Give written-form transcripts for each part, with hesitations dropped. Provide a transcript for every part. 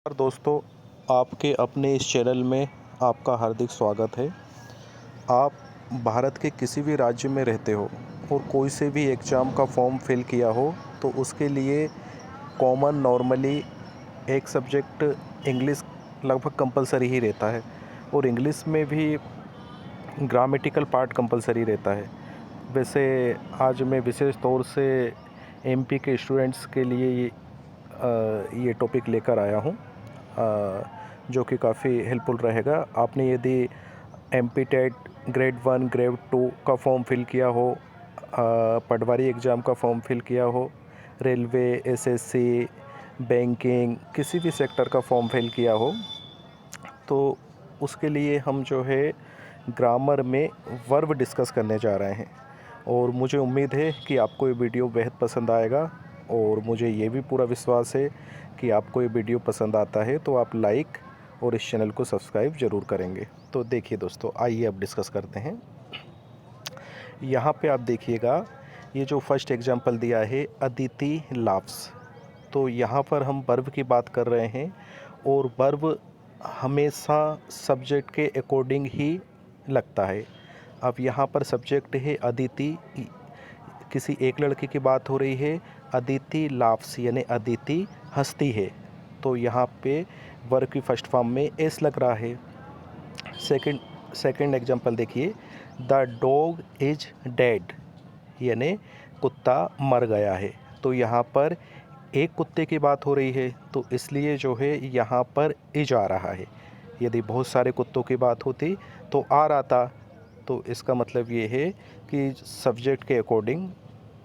और दोस्तों, आपके अपने इस चैनल में आपका हार्दिक स्वागत है। आप भारत के किसी भी राज्य में रहते हो और कोई से भी एग्ज़ाम का फॉर्म फिल किया हो तो उसके लिए कॉमन नॉर्मली एक सब्जेक्ट इंग्लिश लगभग कंपलसरी ही रहता है और इंग्लिश में भी ग्रामेटिकल पार्ट कंपलसरी रहता है। वैसे आज मैं विशेष तौर से एमपी के स्टूडेंट्स के लिए ये टॉपिक लेकर आया हूँ, जो कि काफ़ी हेल्पफुल रहेगा। आपने यदि एमपी टेट ग्रेड 1 ग्रेड 2 का फॉर्म फिल किया हो, पटवारी एग्ज़ाम का फॉर्म फिल किया हो, रेलवे, एसएससी, बैंकिंग, किसी भी सेक्टर का फॉर्म फिल किया हो, तो उसके लिए हम जो है ग्रामर में वर्ब डिस्कस करने जा रहे हैं। और मुझे उम्मीद है कि आपको ये वीडियो बेहद पसंद आएगा और मुझे ये भी पूरा विश्वास है कि आपको ये वीडियो पसंद आता है तो आप लाइक और इस चैनल को सब्सक्राइब ज़रूर करेंगे। तो देखिए दोस्तों, आइए अब डिस्कस करते हैं। यहाँ पे आप देखिएगा, ये जो फर्स्ट एग्जांपल दिया है अदिति लाव्स, तो यहाँ पर हम वर्ब की बात कर रहे हैं और वर्ब हमेशा सब्जेक्ट के अकॉर्डिंग ही लगता है। अब यहाँ पर सब्जेक्ट है अदिति, किसी एक लड़की की बात हो रही है। अदिति लाव्स यानी अदिति हंसती है, तो यहाँ पे वर्ब की फर्स्ट फॉर्म में एस लग रहा है। सेकंड एग्जांपल देखिए, द डॉग इज डेड यानी कुत्ता मर गया है, तो यहाँ पर एक कुत्ते की बात हो रही है तो इसलिए जो है यहाँ पर इज आ रहा है। यदि बहुत सारे कुत्तों की बात होती तो आ रहा था, तो इसका मतलब ये है कि सब्जेक्ट के अकॉर्डिंग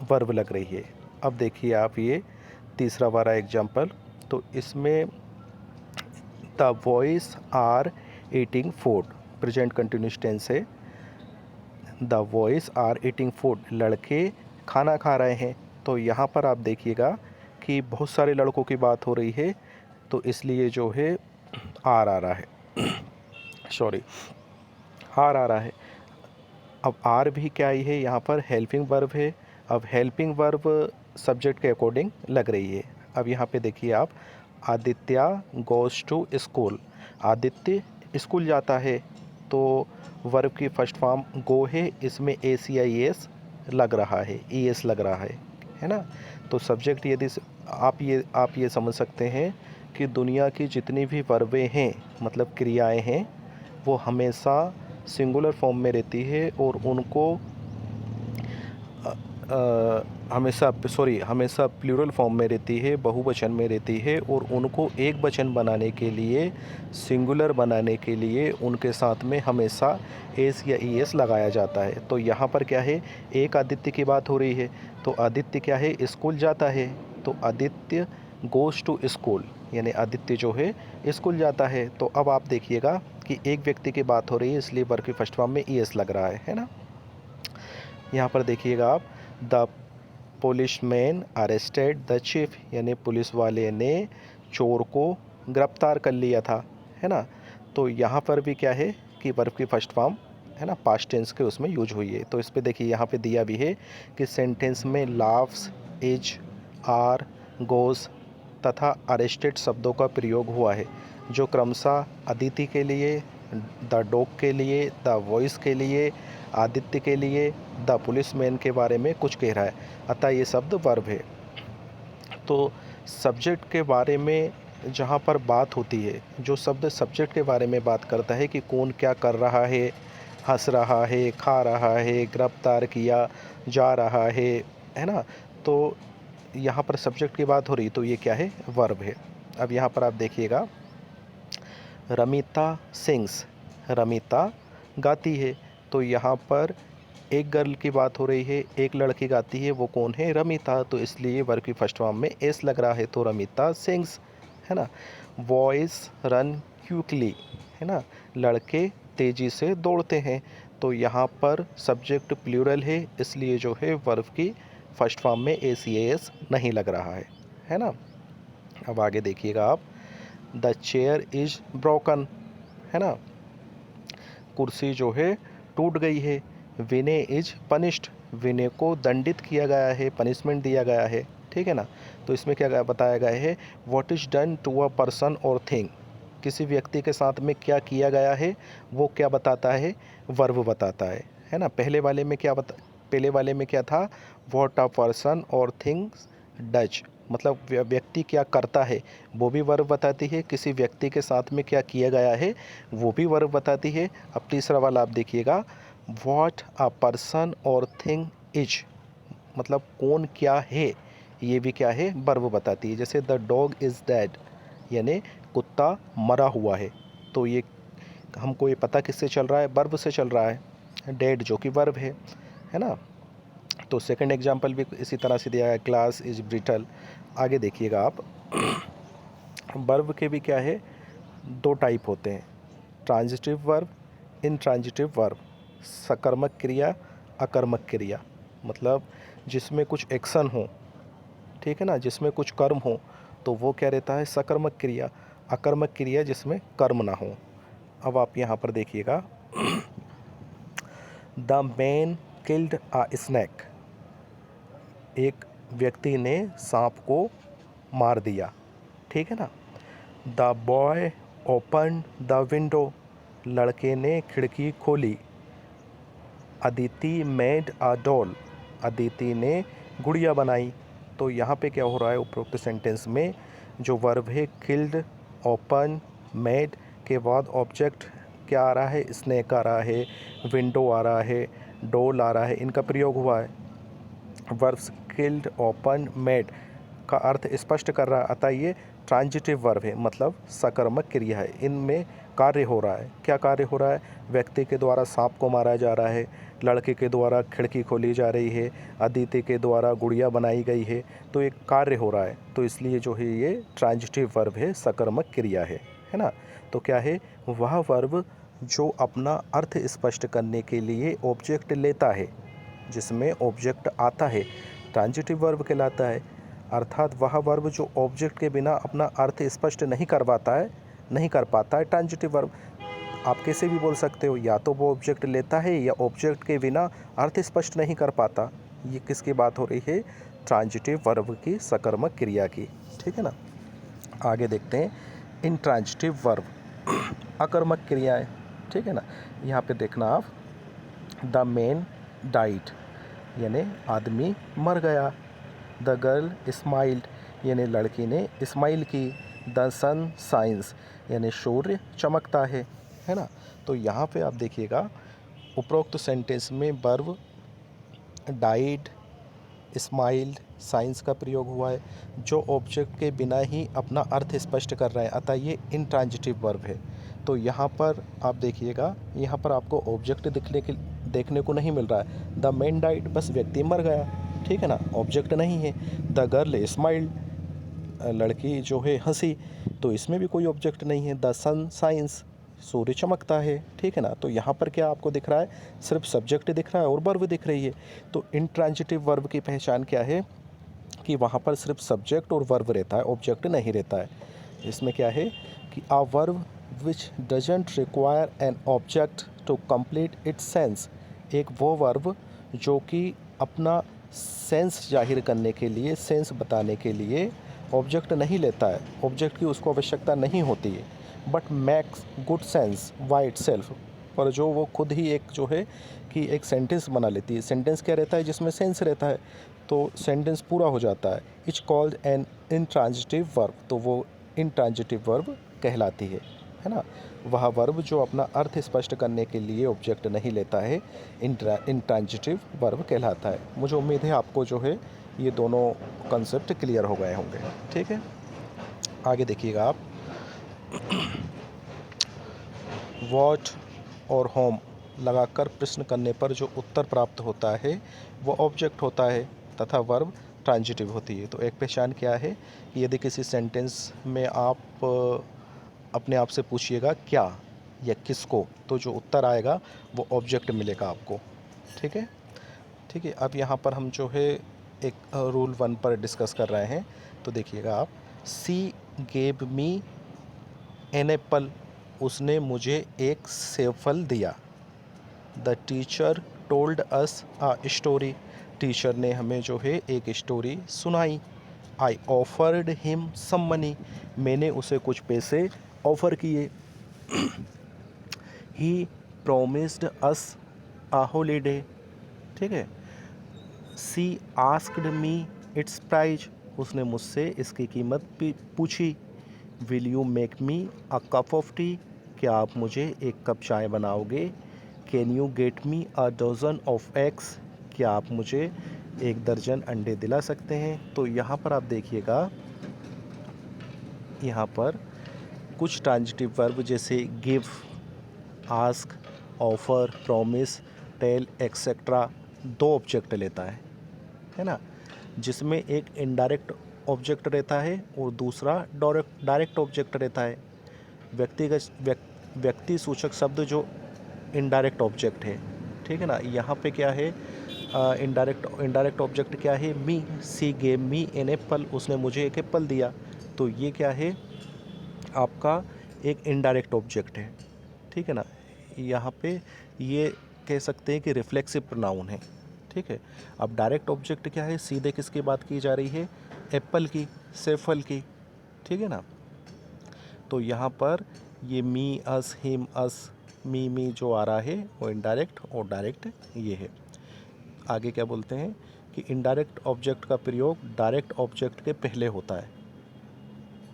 वर्ब लग रही है। अब देखिए आप ये तीसरा वाला एग्जांपल, तो इसमें the boys are eating food, present continuous tense है। The boys are eating food, लड़के खाना खा रहे हैं, तो यहाँ पर आप देखिएगा कि बहुत सारे लड़कों की बात हो रही है तो इसलिए जो है आर आ रहा है सॉरी, आर आ रहा है। अब आर भी क्या ही है, यहाँ पर हेल्पिंग वर्ब है। अब हेल्पिंग वर्ब सब्जेक्ट के अकॉर्डिंग लग रही है। अब यहाँ पे देखिए आप, Aditya goes to school, Aditya school जाता है, तो वर्ब की फर्स्ट फॉर्म गो है, इसमें ए सी आई एस लग रहा है, ई एस लग रहा है ना। तो सब्जेक्ट यदि आप ये समझ सकते हैं कि दुनिया की जितनी भी वर्बें हैं, मतलब क्रियाएं हैं, वो हमेशा सिंगुलर फॉर्म में रहती है और उनको हमेशा प्लूरल फॉर्म में रहती है, बहुवचन में रहती है, और उनको एक वचन बनाने के लिए, सिंगुलर बनाने के लिए उनके साथ में हमेशा एस या ई एस लगाया जाता है। तो यहाँ पर क्या है, एक आदित्य की बात हो रही है, तो आदित्य क्या है, स्कूल जाता है, तो आदित्य गोज़ टू स्कूल यानी आदित्य जो है स्कूल जाता है। तो अब आप देखिएगा कि एक व्यक्ति की बात हो रही है, इसलिए वर्ब की फर्स्ट फॉर्म में ई एस लग रहा है ना। यहाँ पर देखिएगा आप, the policeman arrested the chief यानी पुलिस वाले ने चोर को गिरफ्तार कर लिया था, है ना। तो यहाँ पर भी क्या है कि वर्ब की फर्स्ट फॉर्म है ना, पास्ट टेंस के उसमें यूज हुई है। तो इस पे देखिए, यहाँ पे दिया भी है कि सेंटेंस में लाव्स, इज, आर, गोज़ तथा अरेस्टेड शब्दों का प्रयोग हुआ है, जो क्रमशः अदिति के लिए, द डॉग के लिए, द वॉइस के लिए, आदित्य के लिए, द पुलिसमैन के बारे में कुछ कह रहा है, अतः ये शब्द वर्ब है। तो सब्जेक्ट के बारे में जहाँ पर बात होती है, जो शब्द सब्जेक्ट के बारे में बात करता है कि कौन क्या कर रहा है, हंस रहा है, खा रहा है, गिरफ्तार किया जा रहा है ना, तो यहाँ पर सब्जेक्ट की बात हो रही तो ये क्या है, वर्ब है। अब यहाँ पर आप देखिएगा, रमिता सिंग्स, रमिता गाती है, तो यहाँ पर एक गर्ल की बात हो रही है, एक लड़की गाती है, वो कौन है, रमिता, तो इसलिए वर्ब की फर्स्ट फॉर्म में एस लग रहा है, तो रमिता सिंग्स, है ना। बॉयज़ रन क्विकली, है ना, लड़के तेज़ी से दौड़ते हैं, तो यहाँ पर सब्जेक्ट प्लूरल है, इसलिए जो है वर्ब की फर्स्ट फॉर्म में ए सी एस नहीं लग रहा है ना। अब आगे देखिएगा आप, द चेयर इज़ ब्रोकन, है ना, कुर्सी जो है टूट गई है। विनय इज पनिश्ड, विनय को दंडित किया गया है, पनिशमेंट दिया गया है, ठीक है ना। तो इसमें क्या बताया गया है, what is done to a person और थिंग, किसी व्यक्ति के साथ में क्या किया गया है वो क्या बताता है, वर्ब बताता है ना। पहले वाले में क्या था, व्हाट अ पर्सन और थिंग्स डज, मतलब व्यक्ति क्या करता है वो भी वर्ब बताती है, किसी व्यक्ति के साथ में क्या किया गया है वो भी वर्ब बताती है। अब तीसरा वाला आप देखिएगा, व्हाट अ पर्सन और थिंग इज, मतलब कौन क्या है ये भी क्या है, वर्ब बताती है। जैसे द डॉग इज़ डेड, यानी कुत्ता मरा हुआ है, तो ये हमको ये पता किससे चल रहा है, वर्ब से चल रहा है, डेड जो कि वर्ब है ना। तो सेकंड एग्जांपल भी इसी तरह से दिया है, ग्लास इज ब्रिटल। आगे देखिएगा आप, वर्ब के भी क्या है, दो टाइप होते हैं, ट्रांजिटिव वर्ब, इनट्रांजिटिव वर्ब, सकर्मक क्रिया, अकर्मक क्रिया, मतलब जिसमें कुछ एक्शन हो, ठीक है ना, जिसमें कुछ कर्म हो तो वो क्या रहता है, सकर्मक क्रिया। अकर्मक क्रिया जिसमें कर्म ना हो। अब आप यहाँ पर देखिएगा, the man killed a snake, एक व्यक्ति ने सांप को मार दिया, ठीक है ना। The boy open the window, लड़के ने खिड़की खोली। Aditi made a doll, Aditi ने गुड़िया बनाई। तो यहाँ पे क्या हो रहा है, उपरोक्त सेंटेंस में जो वर्ब है किल्ड, ओपन, मेड के बाद ऑब्जेक्ट क्या आ रहा है, स्नेक आ रहा है, विंडो आ रहा है, डोल आ रहा है, इनका प्रयोग हुआ है। वर्ब्स किल्ड, ओपन, मेड का अर्थ स्पष्ट कर रहा है, अतः ये ट्रांजिटिव वर्ब है, मतलब सकर्मक क्रिया है। इनमें कार्य हो रहा है, क्या कार्य हो रहा है, व्यक्ति के द्वारा सांप को मारा जा रहा है, लड़के के द्वारा खिड़की खोली जा रही है, अदिति के द्वारा गुड़िया बनाई गई है, तो एक कार्य हो रहा है, तो इसलिए जो है ये ट्रांजिटिव वर्ब है, सकर्मक क्रिया है ना। तो क्या है, वह वर्ब जो अपना अर्थ स्पष्ट करने के लिए ऑब्जेक्ट लेता है, जिसमें ऑब्जेक्ट आता है, ट्रांजिटिव वर्ब कहलाता है। अर्थात वह वर्ब जो ऑब्जेक्ट के बिना अपना अर्थ स्पष्ट नहीं कर पाता है, ट्रांजिटिव वर्ब। आप कैसे भी बोल सकते हो, या तो वो ऑब्जेक्ट लेता है या ऑब्जेक्ट के बिना अर्थ स्पष्ट नहीं कर पाता। ये किसकी बात हो रही है, ट्रांजिटिव वर्ब की, सकर्मक क्रिया की, ठीक है ना। आगे देखते हैं, इनट्रांजिटिव वर्ब, अकर्मक क्रियाएं, ठीक है ना। यहाँ पे देखना आप, द मैन डाइड, यानी आदमी मर गया। द गर्ल स्माइल्ड, यानी लड़की ने स्माइल की। द सन शाइन्स, यानी सूर्य चमकता है ना। तो यहाँ पे आप देखिएगा, उपरोक्त सेंटेंस में वर्ब डाइड, स्माइल्ड, साइंस का प्रयोग हुआ है, जो ऑब्जेक्ट के बिना ही अपना अर्थ स्पष्ट कर रहे हैं, अतः ये इनट्रांजिटिव वर्ब है। तो यहाँ पर आप देखिएगा, यहाँ पर आपको ऑब्जेक्ट देखने को नहीं मिल रहा है। द मैन डाइड, बस व्यक्ति मर गया, ठीक है ना, ऑब्जेक्ट नहीं है। द गर्ल स्माइल्ड, लड़की जो है हंसी, तो इसमें भी कोई ऑब्जेक्ट नहीं है। द सन साइंस, सूर्य चमकता है, ठीक है ना। तो यहाँ पर क्या आपको दिख रहा है, सिर्फ सब्जेक्ट दिख रहा है और वर्ब दिख रही है। तो इनट्रांजिटिव वर्ब की पहचान क्या है, कि वहाँ पर सिर्फ सब्जेक्ट और वर्ब रहता है, ऑब्जेक्ट नहीं रहता है। इसमें क्या है कि a verb which doesn't require an object to complete its sense, एक वो वर्ब जो कि अपना सेंस जाहिर करने के लिए, सेंस बताने के लिए ऑब्जेक्ट नहीं लेता है, ऑब्जेक्ट की उसको आवश्यकता नहीं होती है, but max good sense by itself, पर जो वो खुद ही एक जो है कि एक सेंटेंस बना लेती है। सेंटेंस क्या रहता है, जिसमें सेंस रहता है, तो सेंटेंस पूरा हो जाता है। It's called an intransitive verb, तो वो इनट्रांजिटिव वर्ब कहलाती है ना। वह वर्ब जो अपना अर्थ स्पष्ट करने के लिए ऑब्जेक्ट नहीं लेता है, इनट्रांजिटिव वर्ब कहलाता है। मुझे उम्मीद है आपको जो है ये दोनों कॉन्सेप्ट क्लियर हो गए होंगे, ठीक है। आगे देखिएगा आप, वॉट और होम लगाकर प्रश्न करने पर जो उत्तर प्राप्त होता है वो ऑब्जेक्ट होता है, तथा वर्ब ट्रांजिटिव होती है। तो एक पहचान क्या है कि यदि किसी सेंटेंस में आप अपने आप से पूछिएगा क्या या किसको, तो जो उत्तर आएगा वो ऑब्जेक्ट मिलेगा आपको, ठीक है। ठीक है, अब यहाँ पर हम जो है एक रूल 1 पर डिस्कस कर रहे हैं। तो देखिएगा आप, she gave me an apple, उसने मुझे एक सेब फल दिया। The teacher told us a story, teacher ने हमें जो है एक स्टोरी सुनाई। I offered him some money, मैंने उसे कुछ पैसे ऑफ़र किए। ही प्रोमिस्ड अस अ हॉलीडे, ठीक है। She asked me its price, उसने मुझसे इसकी कीमत पूछी। Will you make me a cup of tea, क्या आप मुझे एक कप चाय बनाओगे। Can you get me a dozen of eggs, क्या आप मुझे एक दर्जन अंडे दिला सकते हैं। तो यहाँ पर आप देखिएगा, यहाँ पर कुछ ट्रांजिटिव वर्ब जैसे give, ask, offer, promise, tell etcetera 2 object लेता है ना, जिसमें एक इनडायरेक्ट ऑब्जेक्ट रहता है और दूसरा डायरेक्ट ऑब्जेक्ट रहता है। व्यक्ति सूचक शब्द जो इनडायरेक्ट ऑब्जेक्ट है, ठीक है ना। यहाँ पे क्या है, इनडायरेक्ट ऑब्जेक्ट क्या है, me. She gave me an apple, उसने मुझे एक एप्पल दिया। तो ये क्या है, आपका एक इनडायरेक्ट ऑब्जेक्ट है, ठीक है ना। यहाँ पे ये कह सकते हैं कि रिफ्लेक्सिव प्रोनाउन है, ठीक है। अब डायरेक्ट ऑब्जेक्ट क्या है, सीधे किसकी बात की जा रही है, एप्पल की, सेब फल की, ठीक है ना। तो यहाँ पर ये मी, अस, हिम, अस, मी जो आ रहा है वो इनडायरेक्ट और डायरेक्ट ये है। आगे क्या बोलते हैं कि इनडायरेक्ट ऑब्जेक्ट का प्रयोग डायरेक्ट ऑब्जेक्ट के पहले होता है।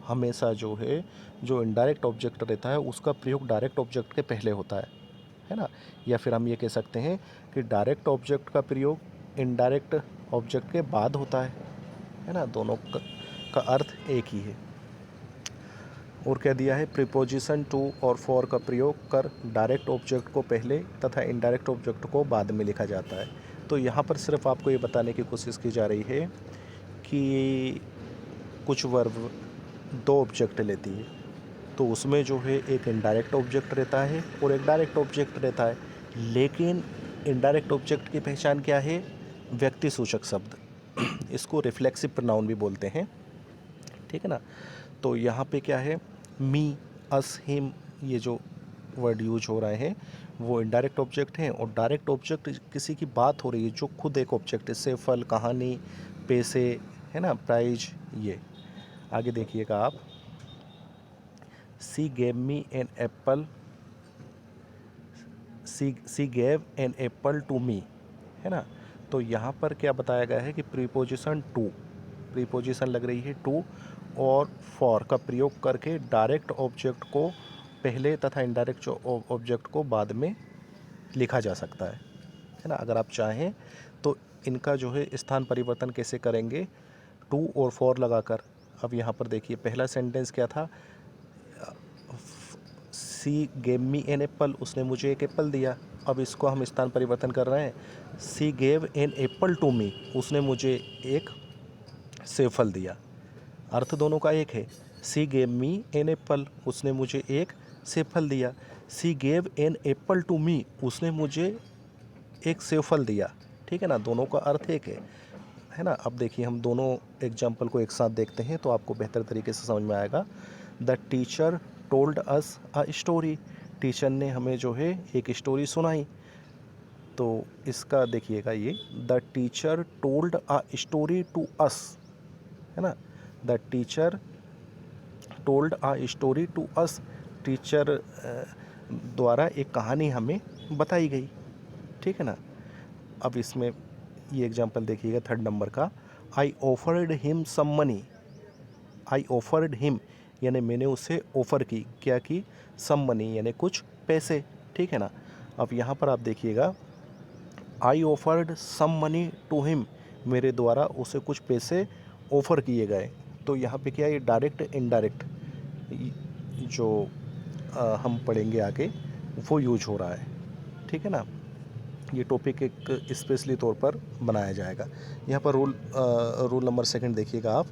हमेशा जो है, जो इनडायरेक्ट ऑब्जेक्ट रहता है उसका प्रयोग डायरेक्ट ऑब्जेक्ट के पहले होता है ना। या फिर हम ये कह सकते हैं कि डायरेक्ट ऑब्जेक्ट का प्रयोग इनडायरेक्ट ऑब्जेक्ट के बाद होता है ना। दोनों का अर्थ एक ही है। और क्या दिया है, प्रीपोजिशन टू और फॉर का प्रयोग कर डायरेक्ट ऑब्जेक्ट को पहले तथा इनडायरेक्ट ऑब्जेक्ट को बाद में लिखा जाता है। तो यहाँ पर सिर्फ आपको ये बताने की कोशिश की जा रही है कि कुछ वर्ब 2 ऑब्जेक्ट लेती है, तो उसमें जो है एक इनडायरेक्ट ऑब्जेक्ट रहता है और एक डायरेक्ट ऑब्जेक्ट रहता है। लेकिन इनडायरेक्ट ऑब्जेक्ट की पहचान क्या है, व्यक्ति सूचक शब्द। इसको रिफ्लेक्सिव प्रोनाउन भी बोलते हैं, ठीक है ना। तो यहाँ पे क्या है, मी, अस, हिम, ये जो वर्ड यूज हो रहे हैं वो इनडायरेक्ट ऑब्जेक्ट हैं। और डायरेक्ट ऑब्जेक्ट किसी की बात हो रही है जो खुद एक ऑब्जेक्ट है, जैसे फल, कहानी, पैसे, है ना, प्राइज। ये आगे देखिएगा आप, she gave me an apple, she gave an apple to me, है ना। तो यहाँ पर क्या बताया गया है कि प्रीपोजिशन टू, प्रीपोजिशन लग रही है टू और फॉर का प्रयोग करके डायरेक्ट ऑब्जेक्ट को पहले तथा इनडायरेक्ट ऑब्जेक्ट को बाद में लिखा जा सकता है ना। अगर आप चाहें तो इनका जो है स्थान परिवर्तन कैसे करेंगे, टू और फॉर लगाकर। अब यहाँ पर देखिए, पहला सेंटेंस क्या था, she gave me an apple, उसने मुझे एक एप्पल दिया। अब इसको हम स्थान परिवर्तन कर रहे हैं, she gave an apple to me, उसने मुझे एक सेब फल दिया। अर्थ दोनों का एक है। She gave me an apple, उसने मुझे एक सेब फल दिया। She gave an apple to me, उसने मुझे एक सेब फल दिया, ठीक है ना। दोनों का अर्थ एक है ना। अब देखिए, हम दोनों एग्जाम्पल को एक साथ देखते हैं तो आपको बेहतर तरीके से समझ में आएगा। The teacher told us a story, teacher ने हमें जो है एक स्टोरी सुनाई। तो इसका देखिएगा, ये the teacher told a story to us, है ना। The teacher told a story to us, teacher द्वारा एक कहानी हमें बताई गई, ठीक है ना। अब इसमें ये एग्जांपल देखिएगा, 3rd नंबर का, I offered him some money. I offered him यानी मैंने उसे ऑफ़र की, क्या की, सम मनी यानी कुछ पैसे, ठीक है ना। अब यहाँ पर आप देखिएगा, I offered some money to him, मेरे द्वारा उसे कुछ पैसे ऑफ़र किए गए। तो यहाँ पे क्या है, डायरेक्ट इनडायरेक्ट जो हम पढ़ेंगे आगे वो यूज हो रहा है, ठीक है ना। ये टॉपिक एक स्पेशली तौर पर बनाया जाएगा। यहाँ पर रूल नंबर 2 देखिएगा आप।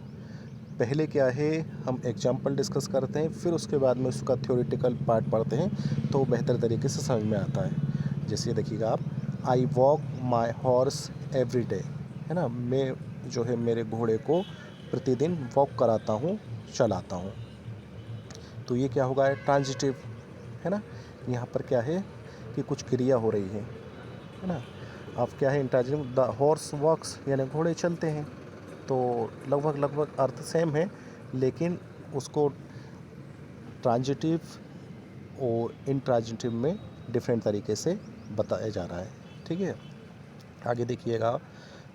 पहले क्या है, हम एग्जाम्पल डिस्कस करते हैं, फिर उसके बाद में उसका थ्योरेटिकल पार्ट पढ़ते हैं तो बेहतर तरीके से समझ में आता है। जैसे देखिएगा आप, I walk my horse every day, है ना, मैं जो है मेरे घोड़े को प्रतिदिन वॉक कराता हूँ, चलाता हूँ। तो ये क्या होगा, ट्रांजिटिव, है ना। यहाँ पर क्या है कि कुछ क्रिया हो रही है ना। अब क्या है, इंट्रांजिटिव, द हॉर्स वॉक्स यानी घोड़े चलते हैं। तो लगभग अर्थ सेम है, लेकिन उसको ट्रांजिटिव और इंट्रांजिटिव में डिफरेंट तरीके से बताया जा रहा है। ठीक है, आगे देखिएगा,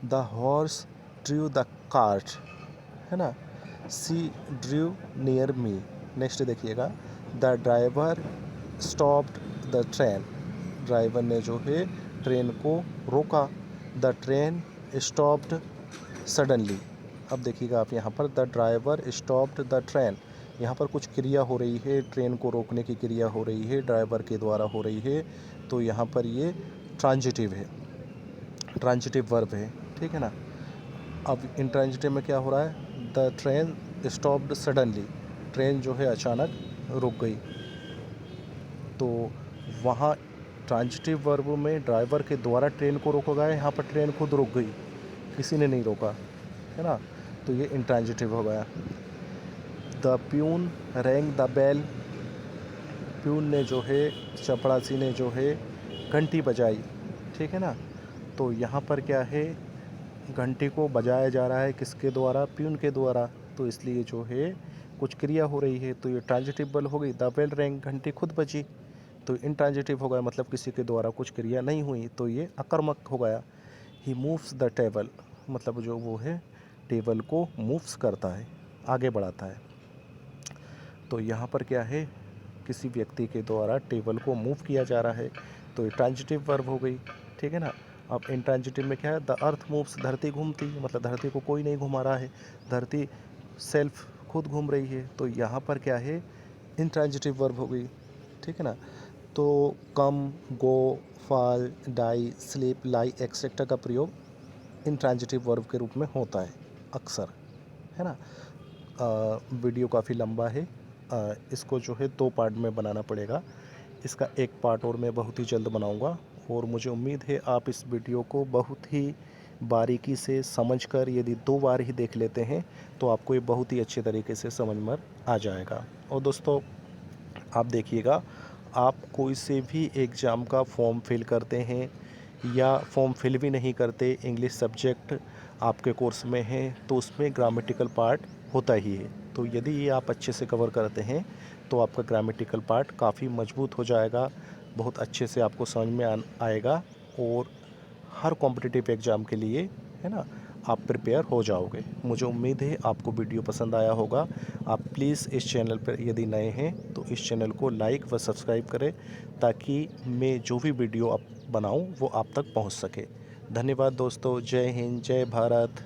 the horse Drew the cart, है ना, सी ड्रू नियर मी। नेक्स्ट देखिएगा, the driver stopped the train, driver ने जो है ट्रेन को रोका। The train stopped suddenly. अब देखिएगा आप यहाँ पर, the driver stopped the train, यहाँ पर कुछ क्रिया हो रही है, ट्रेन को रोकने की क्रिया हो रही है, ड्राइवर के द्वारा हो रही है, तो यहाँ पर ये ट्रांजिटिव है, ट्रांजिटिव वर्ब है। ठीक है ना। अब इंट्रांजिटिव में क्या हो रहा है, the train stopped suddenly, train जो है अचानक रुक गई। तो वहाँ ट्रांजिटिव वर्ब में ड्राइवर के द्वारा ट्रेन को रोका गया, यहाँ पर ट्रेन खुद रुक गई, किसी ने नहीं रोका, है ना, तो ये इंट्रांजिटिव हो गया। The peon rang the bell, peon ने जो है, चपड़ासी ने जो है घंटी बजाई। ठीक है ना, तो यहाँ पर क्या है, घंटी को बजाया जा रहा है किसके द्वारा, प्यून के द्वारा, तो इसलिए जो है कुछ क्रिया हो रही है, तो ये ट्रांजिटिव वर्ब हो गई। द बेल रैंग, घंटी खुद बजी, तो इंट्रांजिटिव हो गया, मतलब किसी के द्वारा कुछ क्रिया नहीं हुई, तो ये अकर्मक हो गया। ही मूव्स द टेबल, मतलब जो वो है टेबल को मूव्स करता है, आगे बढ़ाता है। तो यहाँ पर क्या है, किसी व्यक्ति के द्वारा टेबल को मूव किया जा रहा है, तो ये ट्रांजिटिव वर्ब हो गई। ठीक है ना। अब इंट्रांजिटिव में क्या है, द अर्थ मूव्स, धरती घूमती, मतलब धरती को कोई नहीं घुमा रहा है, धरती सेल्फ खुद घूम रही है, तो यहाँ पर क्या है, इंट्रांजिटिव वर्ब हो गई। ठीक है ना। तो कम, गो, फॉल, डाई, स्लीप, लाई एक्सेट्रा का प्रयोग इंट्रांजिटिव वर्ब के रूप में होता है अक्सर, है ना। वीडियो काफ़ी लंबा है, इसको जो है 2 पार्ट में बनाना पड़ेगा। इसका एक पार्ट और मैं बहुत ही जल्द बनाऊंगा, और मुझे उम्मीद है आप इस वीडियो को बहुत ही बारीकी से समझकर यदि 2 बार ही देख लेते हैं तो आपको ये बहुत ही अच्छे तरीके से समझ में आ जाएगा। और दोस्तों आप देखिएगा, आप कोई से भी एग्ज़ाम का फॉर्म फिल करते हैं या फॉर्म फिल भी नहीं करते, इंग्लिश सब्जेक्ट आपके कोर्स में है, तो उसमें ग्रामेटिकल पार्ट होता ही है। तो यदि ये आप अच्छे से कवर करते हैं तो आपका ग्रामेटिकल पार्ट काफ़ी मजबूत हो जाएगा, बहुत अच्छे से आपको समझ में आएगा, और हर कॉम्पिटिटिव एग्ज़ाम के लिए, है ना, आप प्रिपेयर हो जाओगे। मुझे उम्मीद है आपको वीडियो पसंद आया होगा। आप प्लीज़ इस चैनल पर यदि नए हैं तो इस चैनल को लाइक व सब्सक्राइब करें, ताकि मैं जो भी वीडियो आप बनाऊं वो आप तक पहुंच सके। धन्यवाद दोस्तों, जय हिंद, जय भारत।